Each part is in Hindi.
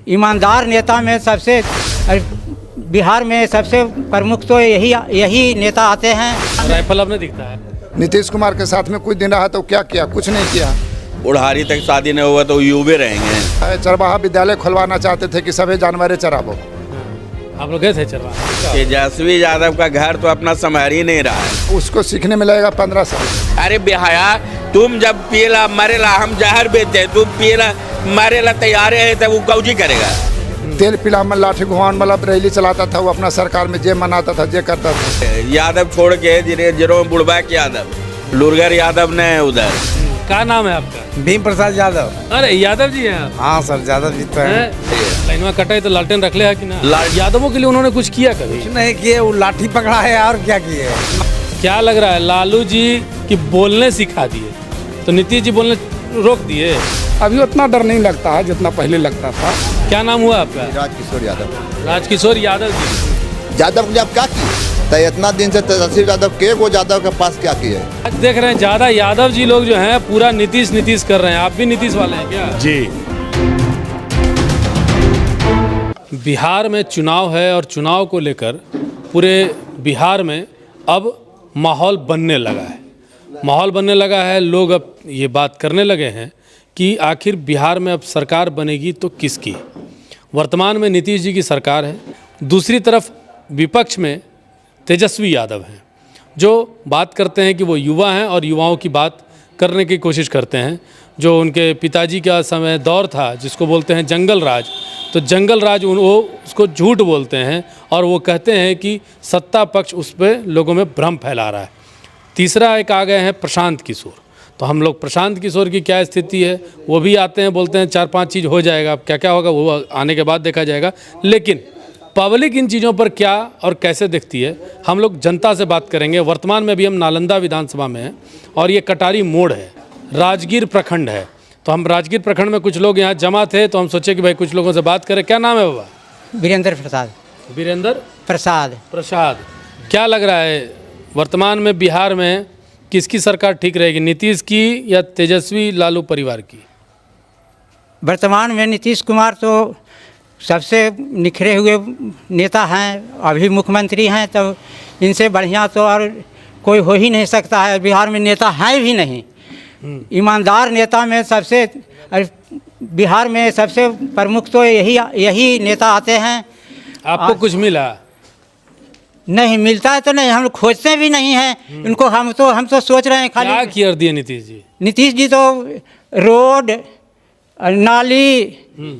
ईमानदार नेता में सबसे बिहार में सबसे प्रमुख तो यही नेता आते हैं। राइफल अब नहीं दिखता है। नीतीश कुमार के साथ में कुछ दिन रहा तो क्या किया? कुछ नहीं किया। बुढ़ारी तक शादी नहीं हुआ तो युवे रहेंगे। चरवाहा विद्यालय खुलवाना चाहते थे कि सभी जानवरें चराबो। आप लोग गए थे चरवाहा? तेजस्वी यादव का घर तो अपना संभाल ही नहीं रहा है। उसको सीखने में लगेगा 15 साल। अरे बिहाया, तुम जब पियला मरेला हम जहर बेचते, तुम पियला मरेला तैयार है तो वो कौजी करेगा। तेल पिला में लाठी घुमान मतलब रैली चलाता था, वो अपना सरकार में जे मनाता था जे करता था। यादव छोड़ के जिरो बुढ़बाक यादव, लुरगर यादव ने उधर। क्या नाम है आपका? भीम प्रसाद यादव। अरे यादव जी हैं आप? हाँ सर, यादव जी तो हैं। लाइनवा कटा है तो लालटेन रख ले है कि ना? यादवों के लिए उन्होंने कुछ किया कभी? कुछ नहीं किए, वो लाठी पकड़ा है और क्या किए। क्या लग रहा है लालू जी की बोलने सिखा दिए तो नीतीश जी बोलने रोक दिए? अभी उतना डर नहीं लगता है जितना पहले लगता था। क्या नाम हुआ आपका? राजकिशोर यादव। राजकिशोर यादव जी। यादव ने अब क्या किया? तो इतना दिन से तेजस्वी यादव के वो यादव के पास क्या किया है? आज देख रहे हैं ज्यादा यादव जी लोग जो हैं पूरा नीतीश कर रहे हैं। आप भी नीतीश वाले हैं क्या? जी। बिहार में चुनाव है और चुनाव को लेकर पूरे बिहार में अब माहौल बनने लगा है। माहौल बनने लगा है, लोग अब ये बात करने लगे हैं कि आखिर बिहार में अब सरकार बनेगी तो किसकी। वर्तमान में नीतीश जी की सरकार है, दूसरी तरफ विपक्ष में तेजस्वी यादव हैं जो बात करते हैं कि वो युवा हैं और युवाओं की बात करने की कोशिश करते हैं। जो उनके पिताजी का समय दौर था जिसको बोलते हैं जंगल राज, तो जंगल राज वो उसको झूठ बोलते हैं और वो कहते हैं कि सत्ता पक्ष उस पर लोगों में भ्रम फैला रहा है। तीसरा एक आ गए हैं प्रशांत किशोर। तो हम लोग प्रशांत किशोर की क्या स्थिति है वो भी आते हैं, बोलते हैं 4-5 चीज़ हो जाएगा। अब क्या क्या होगा वो आने के बाद देखा जाएगा। लेकिन पब्लिक इन चीज़ों पर क्या और कैसे देखती है, हम लोग जनता से बात करेंगे। वर्तमान में भी हम नालंदा विधानसभा में हैं और ये कटारी मोड़ है, राजगीर प्रखंड है। तो हम राजगीर प्रखंड में कुछ लोग यहाँ जमा थे तो हम सोचे कि भाई कुछ लोगों से बात करें। क्या नाम है बाबा? वीरेंद्र प्रसाद। वीरेंद्र प्रसाद। क्या लग रहा है वर्तमान में बिहार में किसकी सरकार ठीक रहेगी, नीतीश की या तेजस्वी लालू परिवार की? वर्तमान में नीतीश कुमार तो सबसे निखरे हुए नेता हैं, अभी मुख्यमंत्री हैं, तो इनसे बढ़िया तो और कोई हो ही नहीं सकता है। बिहार में नेता हैं भी नहीं। ईमानदार नेता में सबसे बिहार में सबसे प्रमुख तो यही नेता आते हैं। आपको कुछ मिला? नहीं मिलता है तो नहीं, हम खोजते भी नहीं हैं इनको। हम तो सोच रहे हैं खाली क्या किया दिए नीतीश जी? नीतीश जी तो रोड, नाली,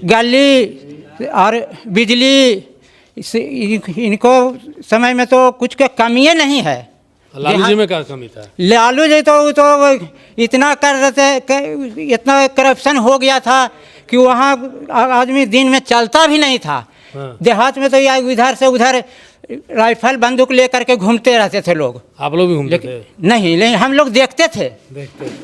गली और बिजली, इनको समय में तो कुछ का कमी नहीं है। लालू जी में क्या कमी था? लालू जी तो इतना कर रहे थे, इतना करप्शन हो गया था कि वहाँ आदमी दिन में चलता भी नहीं था। देहात में तो या इधर से उधर राइफल बंदूक लेकर के घूमते रहते थे लोग। आप लोग भी घूमते थे? नहीं, हम लोग देखते थे।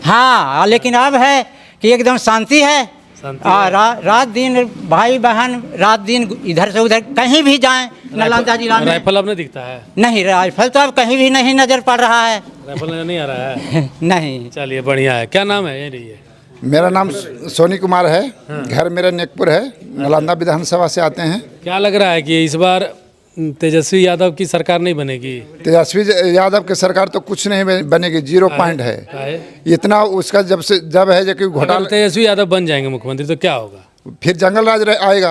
हाँ, लेकिन अब है कि एकदम शांति है। रात दिन भाई बहन रात दिन इधर से उधर कहीं भी जाएं नालंदा जिला में। राइफल अब नहीं दिखता है? नहीं, राइफल तो अब कहीं भी नहीं नजर पड़ रहा है। राइफल नहीं आ रहा है? नहीं। चलिए बढ़िया है। क्या नाम है? ये रही है। मेरा नाम सोनी कुमार है। घर मेरा नेकपुर है, नालंदा विधानसभा से आते हैं। क्या लग रहा है कि इस बार तेजस्वी यादव की सरकार नहीं बनेगी? तेजस्वी यादव की सरकार तो कुछ नहीं बनेगी, 0 पॉइंट है। इतना उसका जब है कि घोटाला। तेजस्वी यादव बन जाएंगे मुख्यमंत्री तो क्या होगा? फिर जंगल राज आएगा।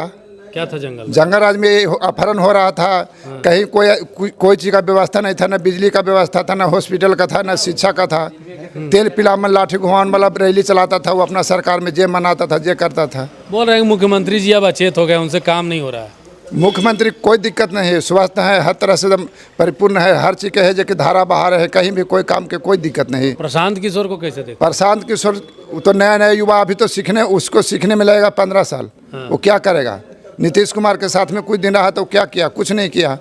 क्या था जंगल राज में अपहरण हो रहा था। कहीं कोई चीज़ का व्यवस्था नहीं था, न बिजली का व्यवस्था था, न हॉस्पिटल का था, न शिक्षा का था। तेल पिला में लाठी घुमान मतलब रैली चलाता था, वो अपना सरकार में जे मनाता था जे करता था। बोल रहे हैं मुख्यमंत्री जी अब अचेत हो गए, उनसे काम नहीं हो रहा है। मुख्यमंत्री कोई दिक्कत नहीं है, स्वस्थ है, हर तरह से एकदम परिपूर्ण है। हर चीज़ के है जो कि धारा बहा रहे, कहीं भी कोई काम के कोई दिक्कत नहीं। प्रशांत किशोर को कैसे देखते? प्रशांत किशोर तो नया युवा, अभी तो उसको सीखने में लगेगा 15 साल। वो क्या करेगा? नीतीश कुमार के साथ में कुछ दिन रहा तो क्या किया? कुछ नहीं किया।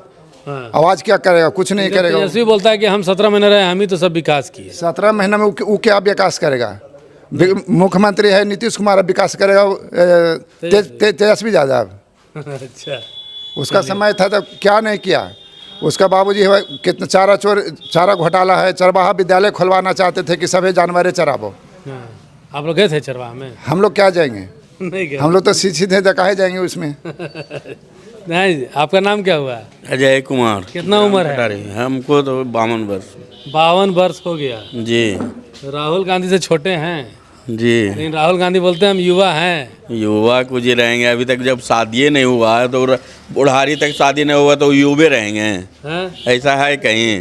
आवाज़ क्या करेगा? कुछ नहीं करेगा। तेजस्वी बोलता है कि हम 17 महीने रहे, हम ही तो सब विकास किए। 17 महीने में वो क्या विकास करेगा? मुख्यमंत्री है नीतीश कुमार, विकास करेगा तेजस्वी यादव। अच्छा, उसका समय था तो क्या नहीं किया। उसका बाबूजी है कितना चारा घोटाला है। चरवाहा विद्यालय खुलवाना चाहते थे कि सभी जानवरें चराबो। आप लोग गए थे चरवाहा में? हम लोग क्या जाएंगे? नहीं गए हम लोग तो शिक्षित हैं तो काहे जाएंगे उसमें। नहीं, आपका नाम क्या हुआ? अजय कुमार। कितना उम्र है? हमको तो 52 वर्ष। 52 वर्ष हो गया। जी राहुल गांधी से छोटे हैं, जी। लेकिन राहुल गांधी बोलते हैं हम युवा हैं। युवा कुछ ही रहेंगे, अभी तक जब शादी नहीं हुआ है तो बुढ़ारी तक शादी नहीं हुआ तो युवे रहेंगे। हैं? ऐसा है कहीं?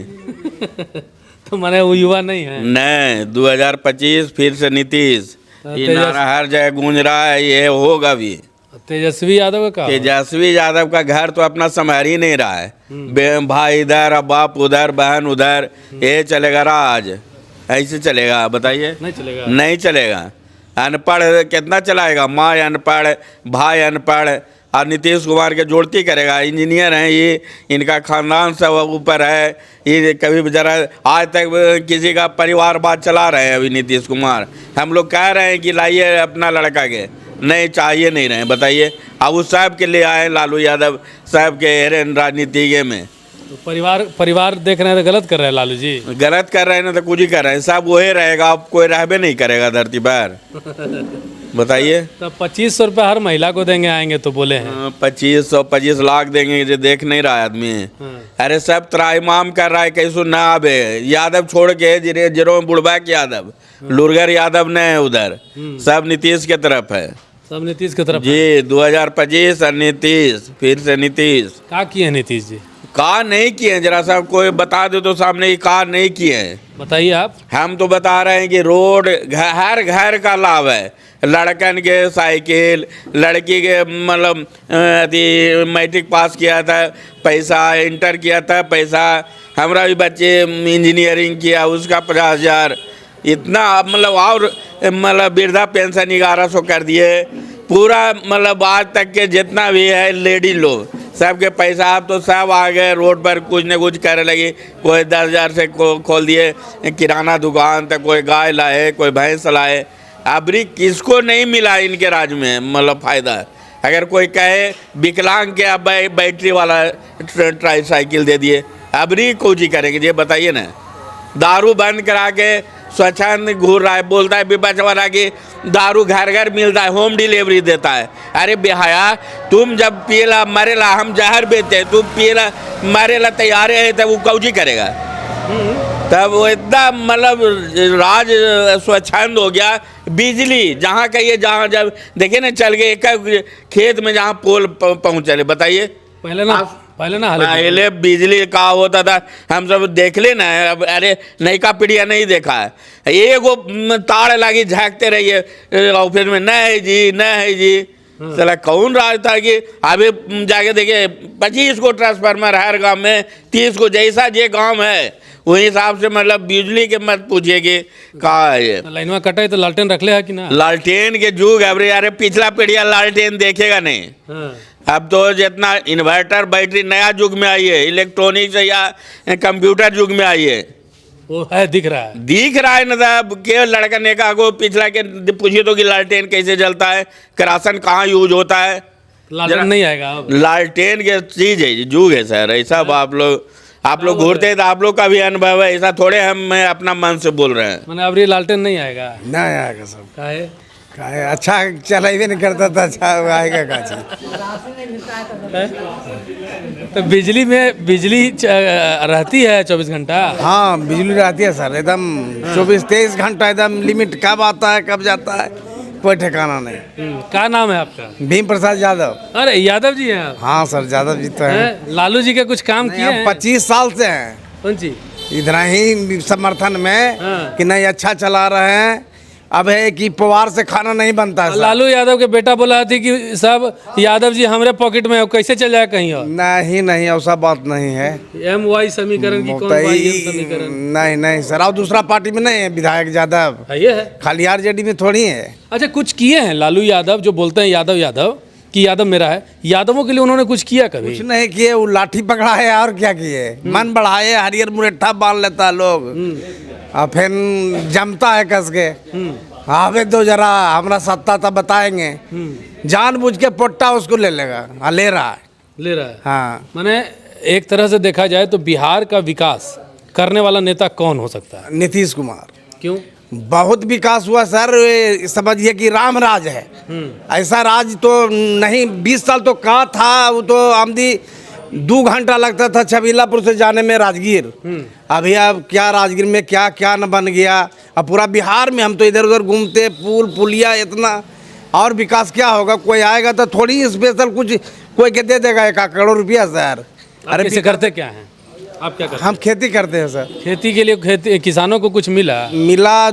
तो माने वो युवा नहीं है। नहीं, 2025 फिर से नीतीश, ये तेजस- नारा हर जगह गूंज रहा है, ये होगा भी। तेजस्वी यादव का तेजस्वी यादव का घर तो अपना संभाल ही नहीं रहा है। भाई इधर, अब बाप उधर, बहन उधर, ये चलेगा राज? ऐसे चलेगा बताइए? नहीं चलेगा। नहीं चलेगा। अनपढ़ कितना चलाएगा? माँ अनपढ़, भाई अनपढ़, और नीतीश कुमार के जोड़ती करेगा। इंजीनियर हैं ये, इनका खानदान सब ऊपर है, ये कभी बेचारा आज तक किसी का परिवारवाद चला रहे हैं अभी नीतीश कुमार। हम लोग कह रहे हैं कि लाइए अपना लड़का के, नहीं चाहिए नहीं रहे। बताइए, अब उस साहब के लिए आए लालू यादव साहब के हेरन राजनीति में। तो परिवार देख रहे हैं तो गलत कर रहे हैं लालू जी। गलत कर रहे हैं ना तो कुछ ही कर रहे हैं, सब वही रहेगा, अब कोई रहबे नहीं करेगा धरती पर। बताइए। तो 2500 रुपये हर महिला को देंगे आएंगे तो बोले हैं। 25 लाख देंगे, जो देख नहीं रहा आदमी। अरे सब त्राईमाम कर रहा है, कैसो ना आबे। यादव छोड़ के जिरो बुढ़बैक यादव, लुरगर यादव नहीं है उधर, सब नीतीश के तरफ है। सब नीतीश की तरफ जी 2025 और नीतीश, फिर से नीतीश। क्या किए हैं नीतीश जी? कहा नहीं किए हैं, जरा सा कोई बता दो तो सामने, ये कहा नहीं किए हैं। बताइए आप। हम तो बता रहे हैं कि रोड हर घर का लाभ है। लड़कन के साइकिल, लड़की के मतलब अथी मैट्रिक पास किया था पैसा, इंटर किया था पैसा, हमारा भी बच्चे इंजीनियरिंग किया उसका 50,000, इतना मतलब, और मतलब वृद्धा पेंशन 1100 कर दिए। पूरा मतलब आज तक के जितना भी है लेडी लोग सबके पैसा, अब तो सब आ गए रोड पर कुछ न कुछ करे लगी। कोई 10,000 से खोल दिए किराना दुकान, तो कोई गाय लाए, कोई भैंस लाए। अबरी किसको नहीं मिला इनके राज में मतलब फ़ायदा? अगर कोई कहे विकलांग के अब बैटरी वाला ट्राईसाइकिल दे दिए, अबरी कुछ ही करेंगे ये बताइए ना। दारू बंद करा के स्वच्छंद घूर रहा है, बोलता है विपक्ष वाला कि दारू घर घर मिलता है, होम डिलीवरी देता है। अरे बेहया, तुम जब पियला मरेला हम जहर बेचते, तुम पियला मरेला तैयार है, तब वो कौजी करेगा? तब वो इतना मतलब राज स्वच्छंद हो गया। बिजली जहाँ कहिए, जहाँ जब देखे ना चल गए एक खेत में जहाँ पोल पहुँचे, बताइए। पहले ना पहले बिजली का होता था, हम सब देख लेना है। अब अरे नई का पीढ़िया नहीं देखा है, एगो तार लगी झाँकते रहिए ऑफिस में, न है जी, न है जी। चला कौन राज था कि अभी जाके देखिए 25 को ट्रांसफार्मर हर गांव में, 30 को, जैसा जे गांव है वही हिसाब से मतलब बिजली के मत पूछिए कि कहाँ है ये। लाइनवा कटे तो लालटेन रख ले है कि ना? लालटेन के जुग अरे पिछला पीढ़िया लालटेन देखेगा नहीं। अब तो जितना इन्वर्टर बैटरी नया युग में आई है, इलेक्ट्रॉनिक्स या कंप्यूटर युग में आई है, वो है दिख रहा है ना। अब के लड़का ने कहा को पिछला के पूछिए तो कि लालटेन कैसे जलता है, केरासन कहाँ यूज होता है। लालटेन नहीं आएगा अब। लालटेन के चीज है, युग है सर। ऐसा आप लोग घूरते हैं तो आप लोग का भी अनुभव है, ऐसा थोड़े हम अपना मन से बोल रहे हैं। मैंने अब ये लालटेन नहीं आएगा। नहीं आएगा सब। काहे? अच्छा चलाइए नहीं करता था, अच्छा आएगा का चीज। तो बिजली रहती है 24 घंटा? हाँ बिजली रहती है सर, एकदम 24-23 घंटा एकदम लिमिट, कब आता है कब जाता है कोई ठिकाना नहीं। क्या नाम है आपका? भीम प्रसाद यादव। अरे यादव जी हैं आप? हाँ सर यादव जी तो हैं। लालू जी के कुछ काम किए हैं? 25 साल से हैं। कौन सी? इतना ही समर्थन में हाँ। कि नहीं अच्छा चला रहे हैं। अब है कि पवार से खाना नहीं बनता है। लालू यादव के बेटा बोला थी कि सब यादव जी हमारे पॉकेट में, कैसे चल जाए कहीं और? नहीं ऐसा बात नहीं है। MY समीकरण की कौन समीकरण? नहीं सर, और दूसरा पार्टी में नहीं है विधायक यादव, ये है खाली आरजेडी में थोड़ी है। अच्छा, कुछ किए हैं लालू यादव जो बोलते हैं यादव कि यादव मेरा है, यादवों के लिए उन्होंने कुछ किया कभी? कुछ नहीं किए, वो लाठी पकड़ाए और क्या किए, मन बढ़ाए, हरियर मुरेठा बांध लेता है लोग और फिर जमता है कस के। आवे दो जरा हमारा सत्ता तब बताएंगे, जानबूझ के पोट्टा उसको ले लेगा, ले रहा है। हाँ, माने एक तरह से देखा जाए तो बिहार का विकास करने वाला नेता कौन हो सकता है? नीतीश कुमार। क्यों? बहुत विकास हुआ सर, ये समझिए कि राम राज है। ऐसा राज तो नहीं, 20 साल तो कहाँ था, वो तो आमदी 2 घंटा लगता था छबीलापुर से जाने में राजगीर। अभी अब क्या राजगीर में क्या क्या न बन गया। अब पूरा बिहार में हम तो इधर उधर घूमते, पुल पुलिया इतना, और विकास क्या होगा। कोई आएगा तो थोड़ी स्पेशल कुछ कोई के दे देगा 1 करोड़ रुपया सर। अरे कैसे करते क्या हैं आप, क्या करते हम खेती करते हैं सर। खेती के लिए खेती किसानों को कुछ मिला?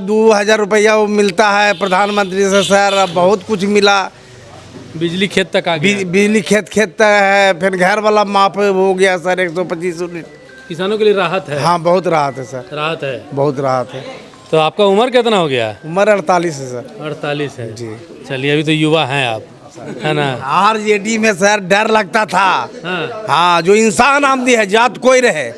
2000 रुपया वो मिलता है प्रधानमंत्री से सर। अब बहुत कुछ मिला, बिजली खेत तक आ गया? बिजली खेत तक है। फिर घर वाला माफ हो गया सर 125 यूनिट। किसानों के लिए राहत है? हाँ बहुत राहत है सर, राहत है, बहुत राहत है। तो आपका उम्र कितना हो गया? उम्र 48 है सर। 48 है जी। चलिए, अभी तो युवा हैं आप, है ना? आरजेडी में सर डर लगता था। हाँ। हाँ, जो इंसान आमदी है, जात कोई रहे,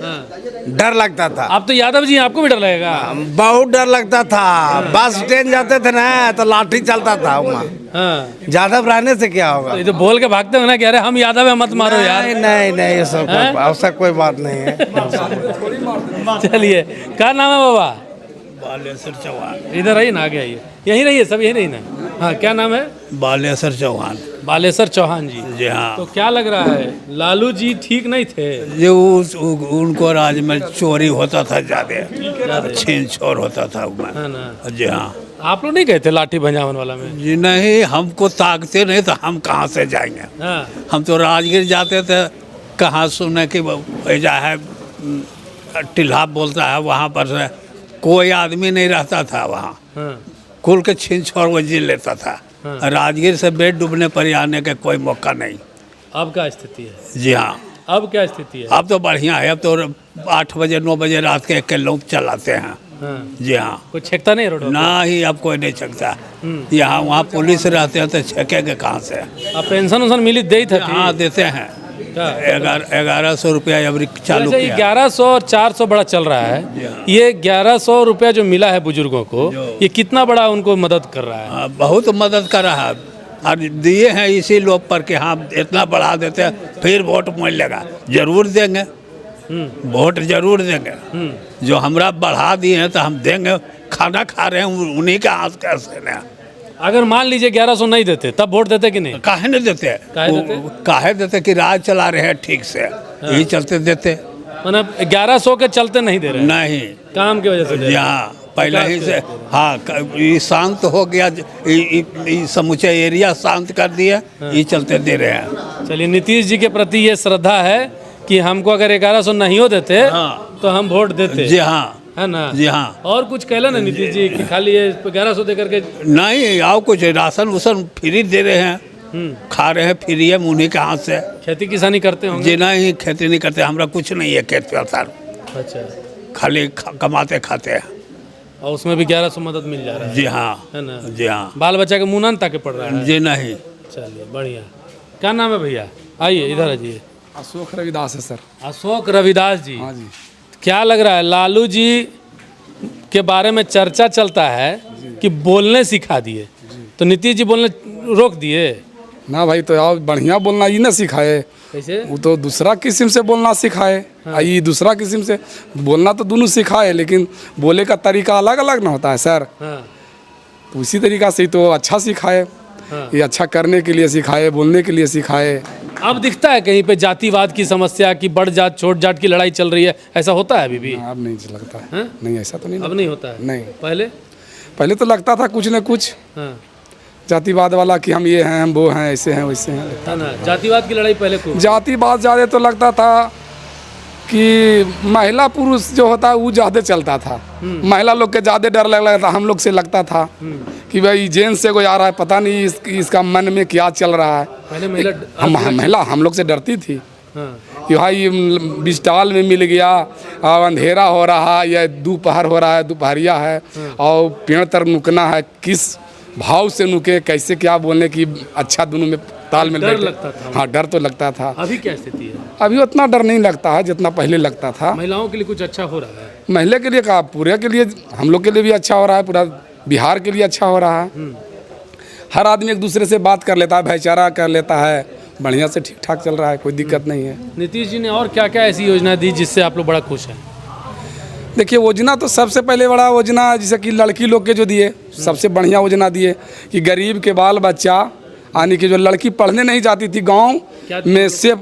डर लगता था। आप तो यादव जी, आपको भी डर लगेगा? बहुत डर लगता था। बस स्टैंड जाते थे ना तो लाठी चलता था वहाँ। हाँ। यादव रहने से क्या होगा। तो ये तो बोल के भागते हो ना कि अरे हम यादव है, मत मारो यार। नहीं, ये सब ऐसा कोई बात नहीं है। चलिए, क्या नाम है बाबा? बालेश्वर चौहान। इधर आइए ना, आगे आइए, यहीं रहिए, सब यहीं रही ना। हाँ, क्या नाम है? बालेश्वर चौहान। बालेश्वर चौहान जी। जी हाँ। तो क्या लग रहा है, लालू जी ठीक नहीं थे? जो उनको राज में चोरी होता था, ज़्यादा छीन छोर होता था है ना? जी हाँ। आप लोग नहीं गए थे लाठी भंजावन वाला में? जी नहीं, हमको ताकते नहीं तो हम कहाँ से जाएंगे। हाँ। हम तो राजगीर जाते थे, कहाँ सुने कि ऐजा है टिल्हा बोलता है, वहाँ पर से कोई आदमी नहीं रहता था वहाँ। हाँ। खुल के छीन छोर वो जी लेता था। राजगीर से बेड डूबने पर आने का कोई मौका नहीं। अब क्या स्थिति है? जी हाँ, अब क्या स्थिति है? अब तो बढ़िया है। अब तो 8 बजे 9 बजे रात के एक लोग चलाते हैं। हाँ। जी हाँ। कोई छेकता नहीं रोड? ना ही अब कोई नहीं छकता। यहाँ वहाँ पुलिस रहते हैं तो छकेंगे कहाँ से। अब पेंशन उन्शन मिली दे ही था? हाँ देते हैं। 1100 रुपया अब चालू अच्छा, ये किया। 1100 और 400 बड़ा चल रहा है। ये 1100 रुपया जो मिला है बुजुर्गों को, ये कितना बड़ा उनको मदद कर रहा है? हाँ, बहुत मदद कर रहा है। और दिए हैं इसी लोग पर कि हाँ इतना बढ़ा देते हैं, फिर वोट मिलेगा, जरूर देंगे। वोट जरूर देंगे। जो हमरा बढ़ा दिए हैं तो हम देंगे। खाना खा रहे हैं उन्हीं का हाथ कैसे ना। अगर मान लीजिए 1100 नहीं देते तब वोट देते कि नहीं? काहे नहीं देते? काहे देते कि राज चला रहे हैं ठीक से, यही चलते देते। मतलब 1100 के चलते नहीं दे रहे? नहीं, काम की वजह से। यहाँ पहले ही से हाँ ये शांत हो गया, ये समूचे एरिया शांत कर दिया, ये चलते दे रहे हैं। चलिए, नीतीश जी के प्रति ये श्रद्धा है कि हमको अगर 1100 नहीं हो देते तो हम वोट देते। जी हाँ, है ना? जी हाँ। और कुछ कहला ना नीतीश जी कि खाली ये 1100 दे करके? नहीं, आओ कुछ राशन वसन फ्री दे रहे हैं, खा रहे हैं फ्री है उन्हीं के हाथ से। खेती किसानी करते होंगे? जी नहीं, खेती नहीं करते, हमरा कुछ नहीं है खेत पे सर। अच्छा, खाली कमाते खाते हैं। और उसमें भी 1100 मदद मिल जा रहा है? जी हाँ, है ना? जी हाँ। बाल बच्चा के मुंह ताके पड़ रहा है? जी नहीं। चलिए, बढ़िया। क्या नाम है भैया? आइए इधर आइए। अशोक रविदास है सर। अशोक रविदास जी। हाँ जी। क्या लग रहा है, लालू जी के बारे में चर्चा चलता है कि बोलने सिखा दिए, तो नीतीश जी बोलने रोक दिए? ना भाई, तो यार बढ़िया बोलना ये ना सिखाए। कैसे? वो तो दूसरा किस्म से बोलना सिखाए। हाँ। ये दूसरा किस्म से बोलना तो दोनों सिखाए, लेकिन बोले का तरीका अलग अलग ना होता है सर। हाँ। तो उसी तरीका से ही तो अच्छा सिखाए। हाँ। ये अच्छा करने के लिए सिखाए, बोलने के लिए सिखाए। अब दिखता है कहीं पे जातिवाद की समस्या की, बड़ जात छोट जाट की लड़ाई चल रही है, ऐसा होता है अभी भी? अब नहीं लगता है। हाँ? नहीं, ऐसा तो नहीं। अब नहीं होता है? नहीं। पहले तो लगता था कुछ न कुछ। हाँ। जातिवाद वाला कि हम ये हैं, हम वो हैं, ऐसे हैं वैसे हैं। है ना? जातिवाद की लड़ाई पहले खूब। जातिवाद ज़्यादा तो लगता था कि महिला पुरुष जो होता है वो ज़्यादा चलता था। महिला लोग के ज़्यादा डर लगता था, हम लोग से लगता था कि भाई जेंट्स से कोई आ रहा है, पता नहीं इसका मन में क्या चल रहा है। पहले महिला हम लोग से डरती थी। हाँ। कि भाई बिस्टाल में मिल गया, अंधेरा हो रहा है या दोपहर हो रहा है, दोपहरिया है, और पेड़ तर नुकना है, किस भाव से नुके, कैसे क्या बोलने की अच्छा दोनों में तालमेल डर लगता था? हाँ, डर तो लगता था। अभी क्या स्थिति है? अभी उतना डर नहीं लगता है जितना पहले लगता था। महिलाओं के लिए कुछ अच्छा हो रहा है? महिला के लिए कहा, पूरे के लिए, हम लोग के लिए भी अच्छा हो रहा है, पूरा बिहार के लिए अच्छा हो रहा है। हर आदमी एक दूसरे से बात कर लेता है, भाईचारा कर लेता है, बढ़िया से ठीक ठाक चल रहा है, कोई दिक्कत नहीं है। नीतीश जी ने और क्या क्या ऐसी योजना दी जिससे आप लोग बड़ा खुश हैं? देखिए योजना तो सबसे पहले बड़ा योजना जैसे कि लड़की लोग के जो दिए, सबसे बढ़िया योजना दिए कि गरीब के बाल बच्चा यानी कि जो लड़की पढ़ने नहीं जाती थी गांव में से,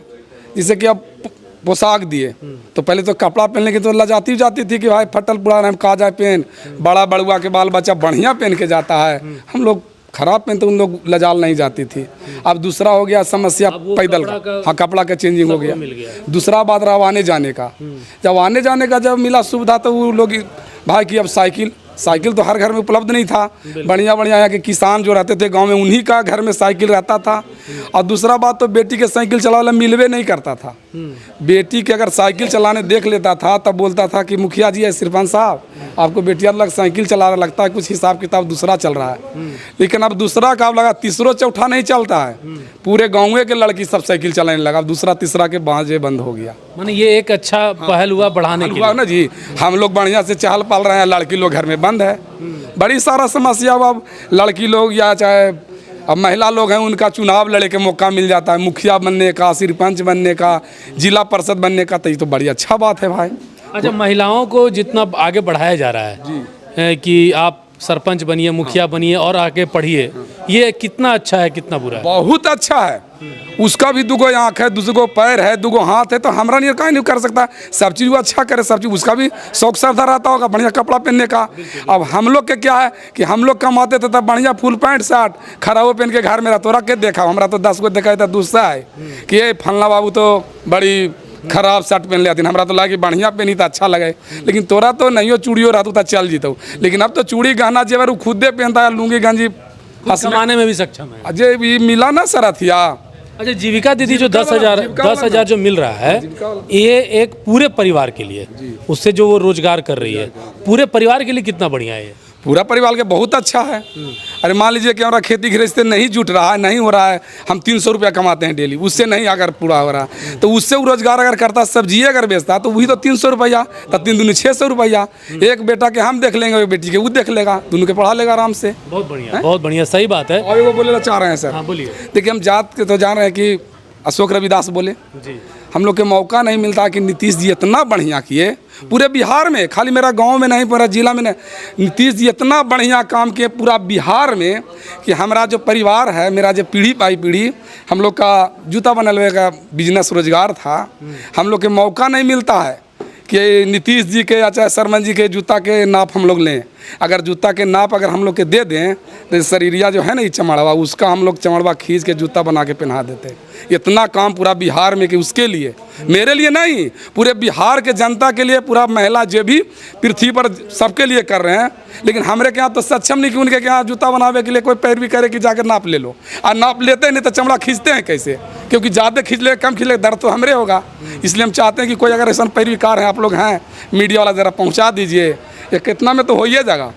जैसे कि अब पोशाक दिए। तो पहले तो कपड़ा पहनने की तो लजाती जाती थी कि भाई फटल पुराना हम कहा जाए पहन, बड़ा बड़ुआ के बाल बच्चा बढ़िया पहन के जाता है, हम लोग खराब पहन तो उन लोग लजाल नहीं जाती थी। अब दूसरा हो गया समस्या पैदल का, हाँ कपड़ा का चेंजिंग हो गया। दूसरा बात रहा आने जाने का, जब आने जाने का जब मिला सुविधा तो वो लोग भाई कि अब साइकिल तो हर घर में उपलब्ध नहीं था। बढ़िया यहाँ के किसान जो रहते थे गांव में उन्हीं का घर में साइकिल रहता था। और दूसरा बात तो बेटी के साइकिल चलाने मिलवे नहीं करता था। बेटी के अगर साइकिल चलाने देख लेता था तब बोलता था कि मुखिया जी सरपंच साहब आपको बेटिया लग साइकिल चलाने लगता है, कुछ हिसाब किताब दूसरा चल रहा है। लेकिन अब दूसरा काम लगा, तीसरा चौथा नहीं चलता है, पूरे गाँव के लड़की सब साइकिल चलाने लगा। दूसरा तीसरा के बाजे बंद हो गया। माने ये एक अच्छा पहल हुआ बढ़ाने के लिए ना जी। हम लोग बढ़िया से चहल पल रहे हैं, लड़की लोग घर में बंद है। बड़ी सारा समस्या अब लड़की लोग या चाहे अब महिला लोग हैं उनका चुनाव लड़े के मौका मिल जाता है, मुखिया बनने का, सरपंच बनने का, जिला परिषद बनने का। तो ये तो बड़ी अच्छा बात है भाई। अच्छा, महिलाओं को जितना आगे बढ़ाया जा रहा है कि आप सरपंच बनिए, मुखिया बनिए और आगे पढ़िए, ये कितना अच्छा है कितना बुरा है? बहुत अच्छा है। उसका भी दुगो आँख है, दूसरो पैर है, दुगो हाथ है, तो हमरा नहीं कहीं नहीं कर सकता। सब चीज़ वो अच्छा करे, सब चीज़ उसका भी शौक श्रद्धा रहता होगा बढ़िया कपड़ा पहनने का। अब हम लोग के क्या है कि हम लोग कमाते थे तब बढ़िया फुल पैंट शर्ट खराबो पहन के घर में रहा, तो रख के देखा, हमरा तो 10 को देखा था दूसरा है कि ये फलना बाबू तो बड़ी खराब शर्ट पहन लेती, हमरा तो लगा कि बढ़िया पहनी तो अच्छा लगे। लेकिन तोरा तो नहीं हो चूड़ियो रहता तो चल जीतो। लेकिन अब तो चूड़ी गहना जेवर वो खुदे पहनता है, लुंगी गंजी कमाने में भी सक्षम है। अजय भी मिला ना सरथिया। अच्छा, जीविका दीदी जो 10,000 जो मिल रहा है, ये एक पूरे परिवार के लिए, उससे जो वो रोजगार कर रही है पूरे परिवार के लिए कितना बढ़िया है? पूरा परिवार के बहुत अच्छा है। अरे मान लीजिए कि हमारा खेती गृहस्थी नहीं जुट रहा है, नहीं हो रहा है, हम 300 रुपया कमाते हैं डेली, उससे नहीं अगर पूरा हो रहा तो उससे वो रोजगार अगर करता, सब्जी अगर बेचता तो वही तो 300 रुपया, तब 3 दूनी 600 रुपया। एक बेटा के हम देख लेंगे, एक बेटी के वो देख लेगा, दोनों के पढ़ा लेगा आराम से। बहुत बढ़िया, बहुत बढ़िया, सही बात है। और वो बोले चाह रहे हैं सर। हाँ बोलिए। देखिए हम जात के तो जान रहे हैं कि अशोक रविदास बोले जी, हम लोग के मौका नहीं मिलता कि नीतीश जी इतना बढ़िया किए पूरे बिहार में, खाली मेरा गांव में नहीं पूरा जिला में नहीं, नीतीश जी इतना बढ़िया काम किए पूरा बिहार में कि हमारा जो परिवार है, मेरा जो पीढ़ी पाई पीढ़ी, हम लोग का जूता बनलवे का बिजनेस रोजगार था। हम लोग के मौका नहीं मिलता है कि नीतीश जी के या चाहे शर्मा जी के जूता के नाप हम लोग लें। अगर जूता के नाप अगर हम लोग के दे दें तो शरीरिया जो है ना ये चमड़वा, उसका हम लोग चमड़वा खींच के जूता बना के पहना देते। इतना काम पूरा बिहार में कि उसके लिए, मेरे लिए नहीं, पूरे बिहार के जनता के लिए, पूरा महिला जो भी पृथ्वी पर सबके लिए कर रहे हैं। लेकिन हमारे के यहाँ तो सक्षम नहीं कि उनके यहाँ जूता बनावे के लिए कोई पैर भी करे कि जाकर नाप ले लो, और नाप लेते नहीं तो चमड़ा खींचते हैं कैसे? क्योंकि ज़्यादा खींच ले कम खींच ले दर्द तो हमरे होगा। इसलिए हम चाहते हैं कि कोई अगर ऐसा पैरवीकार है, आप लोग हैं मीडिया वाला, ज़रा पहुँचा दीजिए। ये कितना में तो हो ही जाएगा।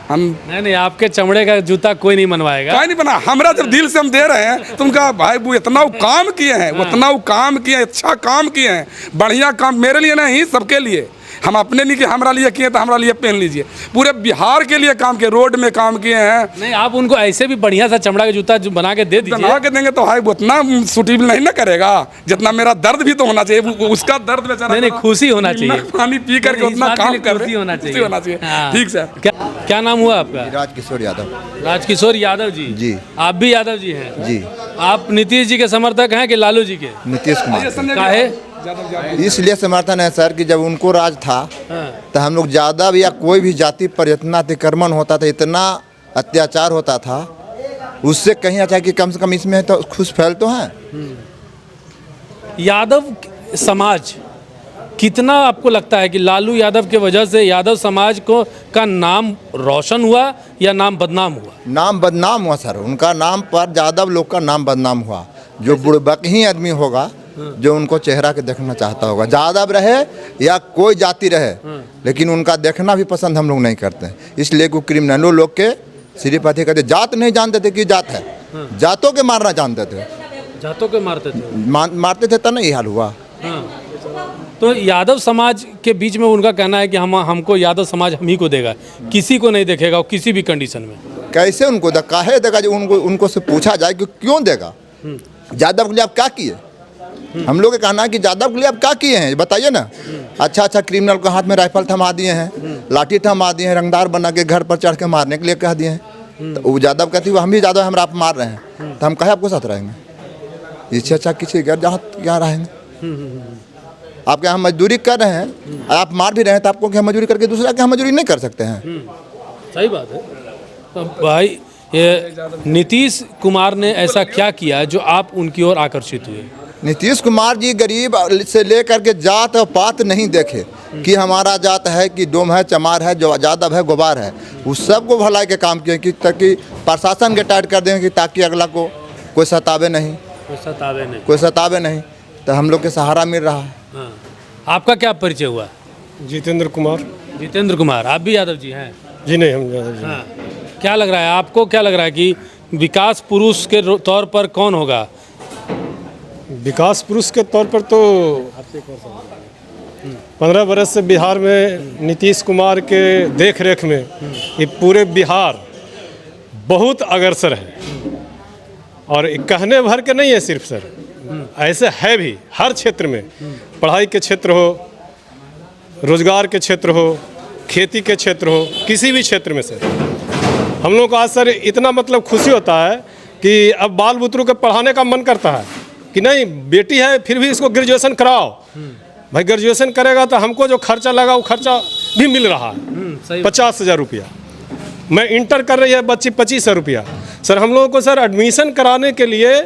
हम नहीं, आपके चमड़े का जूता कोई नहीं बनवाएगा। कोई नहीं बना, हमरा जब दिल से हम दे रहे हैं तो उनका भाई वो इतना वो काम किए हैं, उतना वो काम किए, अच्छा काम किए हैं, बढ़िया काम, मेरे लिए नहीं सबके लिए। हम अपने लिए हमारा लिए किए तो हमारा लिए पहन लीजिए, पूरे बिहार के लिए काम किए, रोड में काम किए हैं। नहीं, आप उनको ऐसे भी बढ़िया सा चमड़ा का जूता बना के दे दीजिए। बना के देंगे तो भाई वो उतना सूटेबल नहीं ना करेगा जितना मेरा दर्द भी तो होना चाहिए। उसका दर्द बेचारा, नहीं, खुशी होना चाहिए, पानी पी करके उतना काम कर खुशी होना चाहिए। ठीक सर। क्या नाम हुआ आपका? राजकिशोर यादव। राजकिशोर यादव जी। जी। आप भी यादव जी हैं? जी। आप नीतीश जी के समर्थक हैं कि लालू जी के? नीतीश कुमार। काहे? इसलिए समर्थन है सर कि जब उनको राज था तो हम लोग ज़्यादा भी या कोई भी जाति पर इतना अतिक्रमण होता था, इतना अत्याचार होता था, उससे कहीं अच्छा कि कम से कम इसमें तो खुश फैल तो हैं। यादव समाज कितना आपको लगता है कि लालू यादव के वजह से यादव समाज को का नाम रोशन हुआ या नाम बदनाम हुआ? नाम बदनाम हुआ सर, उनका नाम पर यादव लोग का नाम बदनाम हुआ। जो बुड़बक ही आदमी होगा जो उनको चेहरा के देखना चाहता होगा, यादव रहे या कोई जाति रहे, लेकिन उनका देखना भी पसंद हम लोग नहीं करते हैं। इसलिए को क्रिमिनलों लोग के सिर्फ अथी कहते, जात नहीं जानते थे कि जात है, जातों के मारना जानते थे, जातों के मारते थे, मारते थे तब नहीं हाल हुआ। तो यादव समाज के बीच में उनका कहना है कि हमको यादव समाज हम ही को देगा, किसी को नहीं देखेगा किसी भी कंडीशन में। कैसे उनको काहे देगा? जो उनको से पूछा जाए कि क्यों देगा, यादव के लिए आप क्या किए? हम लोग का कहना है कि यादव के लिए आप क्या किए हैं बताइए ना। अच्छा अच्छा क्रिमिनल को हाथ में राइफल थमा दिए हैं, लाठी थमा दिए हैं, रंगदार बना के घर पर चढ़ के मारने के लिए कह दिए हैं। तो वो यादव कहती है हम भी यादव हमरा आप मार रहे हैं, तो हम कहे आपको साथ रहेंगे। इससे अच्छा किसी घर जहाँ यहाँ रहेंगे। आपके यहाँ मजदूरी कर रहे हैं, आप मार भी रहे हैं, तो आपको क्या मजदूरी करके दूसरा क्या मजदूरी नहीं कर सकते हैं। सही बात है। तो भाई ये नीतीश कुमार ने ऐसा क्या किया जो आप उनकी ओर आकर्षित हुए? नीतीश कुमार जी गरीब से लेकर के जात और पात नहीं देखे कि हमारा जात है कि डोम है, चमार है, जो यादव है, गोबार है, उस सबको भलाई के काम किए कि ताकि प्रशासन के टाइट कर दें कि ताकि अगला को कोई सतावे नहीं, कोई सतावे नहीं। तो हम लोग के सहारा मिल रहा है। हाँ। आपका क्या परिचय हुआ? जितेंद्र कुमार। जितेंद्र कुमार, आप भी यादव जी हैं? जी नहीं, हम यादव जी। हाँ। क्या लग रहा है आपको, क्या लग रहा है कि विकास पुरुष के तौर पर कौन होगा? विकास पुरुष के तौर पर तो 15 बरस से बिहार में नीतीश कुमार के देख रेख में ये पूरे बिहार बहुत अग्रसर है। और कहने भर के नहीं है सिर्फ सर, ऐसे है भी हर क्षेत्र में, पढ़ाई के क्षेत्र हो, रोजगार के क्षेत्र हो, खेती के क्षेत्र हो, किसी भी क्षेत्र में सर हम लोग को आज सर इतना मतलब खुशी होता है कि अब बाल बुतरू के पढ़ाने का मन करता है कि नहीं बेटी है फिर भी इसको ग्रेजुएशन कराओ। भाई ग्रेजुएशन करेगा तो हमको जो खर्चा लगा वो खर्चा भी मिल रहा है, 50,000 रुपया। मैं इंटर कर रही है बच्ची 2500 रुपया। सर हम लोगों को सर एडमिशन कराने के लिए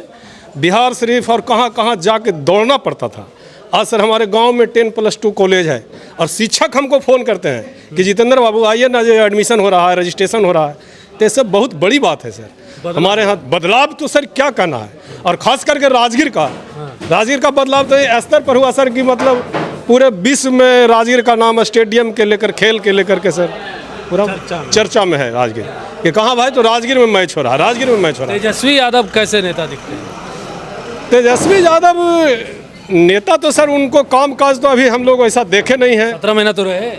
बिहार शरीफ और कहाँ कहाँ जाके दौड़ना पड़ता था। आज सर हमारे गांव में 10+2 कॉलेज है और शिक्षक हमको फ़ोन करते हैं कि जितेंद्र बाबू आइए ना, जो एडमिशन हो रहा है, रजिस्ट्रेशन हो रहा है। तो ये सब बहुत बड़ी बात है सर हमारे यहाँ। बदलाव तो सर क्या कहना है, और ख़ास करके राजगीर का बदलाव तो इस स्तर पर हुआ सर कि मतलब पूरे विश्व में राजगीर का नाम स्टेडियम के लेकर, खेल के लेकर के सर पूरा चर्चा में है राजगीर। कि कहाँ भाई, तो राजगीर में मैच हो रहा है, राजगीर में मैच हो रहा है। तेजस्वी यादव कैसे नेता दिखते हैं? तेजस्वी यादव नेता तो सर उनको काम काज तो अभी हम लोग ऐसा देखे नहीं है। 17 महीना तो रहे।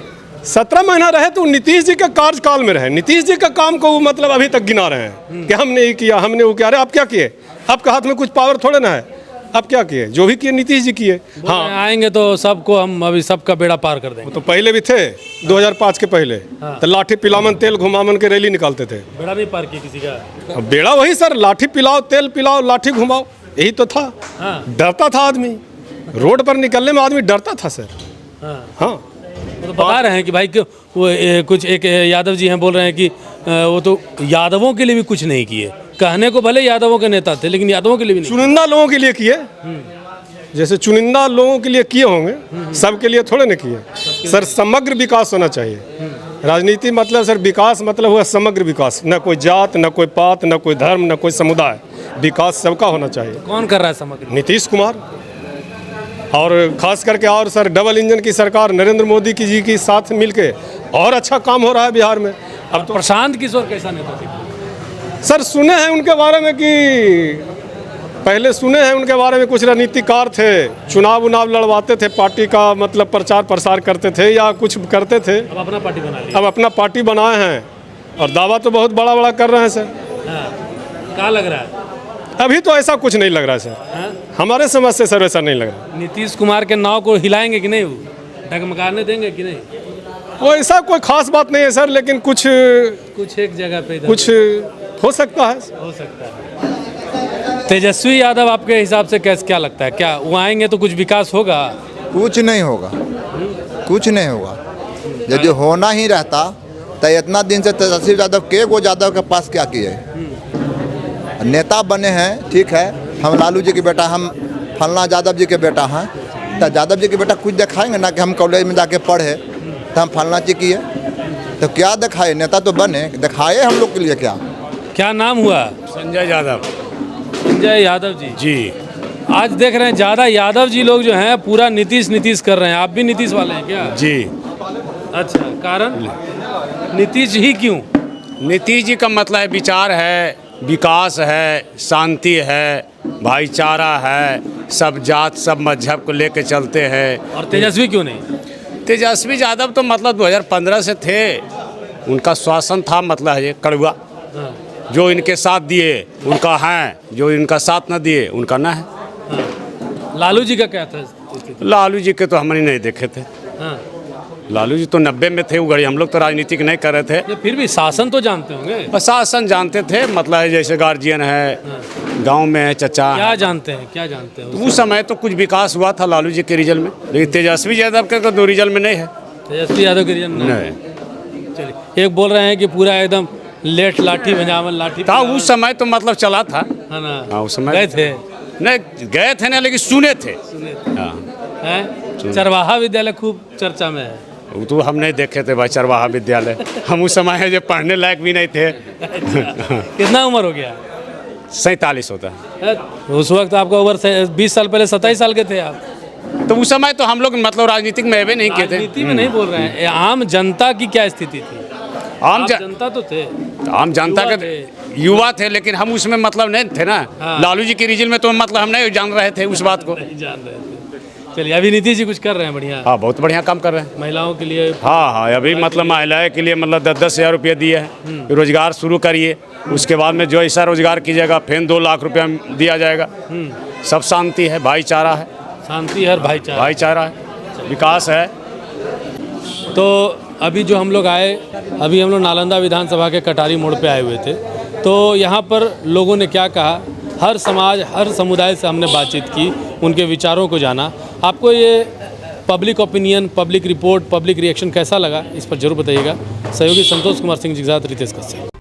17 महीना रहे तो नीतीश जी के कार्यकाल में रहे। नीतीश जी का काम को वो मतलब अभी तक गिना रहे हैं कि हमने ये किया, हमने वो किया। अरे आप क्या किए? आपके हाथ में कुछ पावर थोड़े ना है, आप क्या किए? जो भी किए नीतीश जी किए। हाँ, आएंगे तो सबको हम अभी सबका बेड़ा पार कर देंगे। तो पहले भी थे 2005 के पहले। तो लाठी पिलावन तेल घुमावन के रैली निकालते थे। बेड़ा नहीं पार किया किसी का। बेड़ा वही सर, लाठी पिलाओ, तेल पिलाओ, लाठी घुमाओ, यही तो था। डरता था आदमी, रोड पर निकलने में आदमी डरता था सर। हाँ तो बता रहे हैं कि भाई वो कुछ एक यादव जी हैं बोल रहे हैं कि वो तो यादवों के लिए भी कुछ नहीं किए। कहने को भले यादवों के नेता थे, लेकिन यादवों के लिए भी नहीं। चुनिंदा लोगों के लिए किए, जैसे चुनिंदा लोगों के लिए किए होंगे, सबके लिए थोड़े ना किए सर। समग्र विकास होना चाहिए। राजनीति मतलब सर विकास मतलब हुआ समग्र विकास, न कोई जात, न कोई पात, न कोई धर्म, न कोई समुदाय, विकास सबका होना चाहिए। कौन कर रहा है समग्र? नीतीश कुमार। और ख़ास करके और सर डबल इंजन की सरकार नरेंद्र मोदी की जी के साथ मिलके और अच्छा काम हो रहा है बिहार में। अब तो प्रशांत किशोर कैसा नेता थे? सर सुने हैं उनके बारे में कि पहले सुने हैं उनके बारे में कुछ राजनीतिकार थे, चुनाव लड़वाते थे, पार्टी का मतलब प्रचार प्रसार करते थे या कुछ करते थे। अब अपना पार्टी बना लिया। अब अपना पार्टी बनाए हैं और दावा तो बहुत बड़ा बड़ा कर रहे हैं सर। क्या लग रहा है? अभी तो ऐसा कुछ नहीं लग रहा है सर। हमारे समझ से सर ऐसा नहीं लग रहा। नीतीश कुमार के नाव को हिलाएंगे कि नहीं, वो डगमगाने देंगे कि नहीं? वो ऐसा कोई खास बात नहीं है सर, लेकिन कुछ एक जगह पे कुछ हो सकता है। तेजस्वी यादव आपके हिसाब से कैसे, क्या लगता है, क्या वो आएंगे तो कुछ विकास होगा? कुछ नहीं होगा, कुछ नहीं होगा। यदि होना ही रहता तो इतना दिन से तेजस्वी यादव के पास क्या किए? नेता बने हैं, ठीक है, हम लालू जी के बेटा, हम फलना यादव जी के बेटा हैं, तो यादव जी के बेटा कुछ दिखाएंगे ना कि हम कॉलेज में जाके पढ़े तो हम फलना जी किए, तो क्या दिखाए? नेता तो बने, दिखाए हम लोग के लिए क्या? क्या नाम हुआ? संजय यादव। संजय यादव जी। जी। आज देख रहे हैं ज़्यादा यादव जी लोग जो हैं पूरा नीतीश कर रहे हैं। आप भी नीतीश वाले हैं क्या? जी। अच्छा, कारण नीतीश ही क्यों? नीतीश जी का मतलब है विचार है, विकास है, शांति है, भाईचारा है, सब जात सब मजहब को लेके चलते हैं। और तेजस्वी क्यों नहीं? तेजस्वी यादव तो मतलब 2015 से थे, उनका शासन था, मतलब ये कड़वा। जो इनके साथ दिए उनका है, जो इनका साथ न दिए उनका ना है। लालू जी का क्या था स्थिति? लालू जी के तो हमने नहीं देखे थे। हाँ। लालू जी तो 90 में थे उगड़ी, हम लोग तो राजनीतिक नहीं कर रहे थे। ये फिर भी शासन तो जानते होंगे। प्रशासन जानते थे, मतलब जैसे गार्जियन है, गांव में है, चचा क्या जानते हैं, क्या जानते हैं? उस समय तो कुछ विकास हुआ था लालू जी के रिजल्ट में, लेकिन तेजस्वी यादव के तो रिजल्ट में नहीं है। तेजस्वी यादव के रिजल्ट नहीं। चलिए, एक बोल रहे हैं कि पूरा एकदम लेट लाठी बंजावन लाठी था उस समय तो मतलब चला था। है ना? हाँ, उस समय गए थे? नहीं गए थे ना, लेकिन सुने थे। हाँ। हैं? चरवाहा विद्यालय खूब चर्चा में है। वो तो हम नहीं देखे थे भाई चरवाहा विद्यालय। हम उस समय है जो पढ़ने लायक भी नहीं थे। कितना उम्र हो गया? 47 होता है। उस वक्त आपका उम्र 20 साल पहले 27 साल के थे आप। तो उस समय तो हम लोग मतलब राजनीतिक में भी नहीं किए थे। राजनीति में नहीं बोल रहे हैं, आम जनता की क्या स्थिति थी? आम जनता तो थे, आम जनता के युवा थे, लेकिन हम उसमें मतलब नहीं थे ना। हाँ। लालू जी के रिजल्ट में तो मतलब हम नहीं जान रहे थे उस बात को। नहीं जान रहे थे। चलिए, अभी नीतीश जी कुछ कर रहे हैं बढ़िया। हाँ, बहुत बढ़िया काम कर रहे हैं महिलाओं के लिए। हाँ, अभी मतलब महिलाएं के लिए मतलब 10-10 हज़ार रुपये दिए हैं। रोजगार शुरू करिए, उसके बाद में जो ऐसा रोजगार कीजिएगा फिर 2 लाख रुपया दिया जाएगा। सब शांति है, भाईचारा है। शांति है, भाईचारा है, विकास है। तो अभी जो हम लोग आए, अभी हम लोग नालंदा विधानसभा के कटारी मोड़ पे आए हुए थे, तो यहाँ पर लोगों ने क्या कहा, हर समाज हर समुदाय से हमने बातचीत की, उनके विचारों को जाना। आपको ये public opinion, public report, public reaction कैसा लगा, इस पर जरूर बताइएगा। सहयोगी संतोष कुमार सिंह जी के साथ रितेश कश्यप।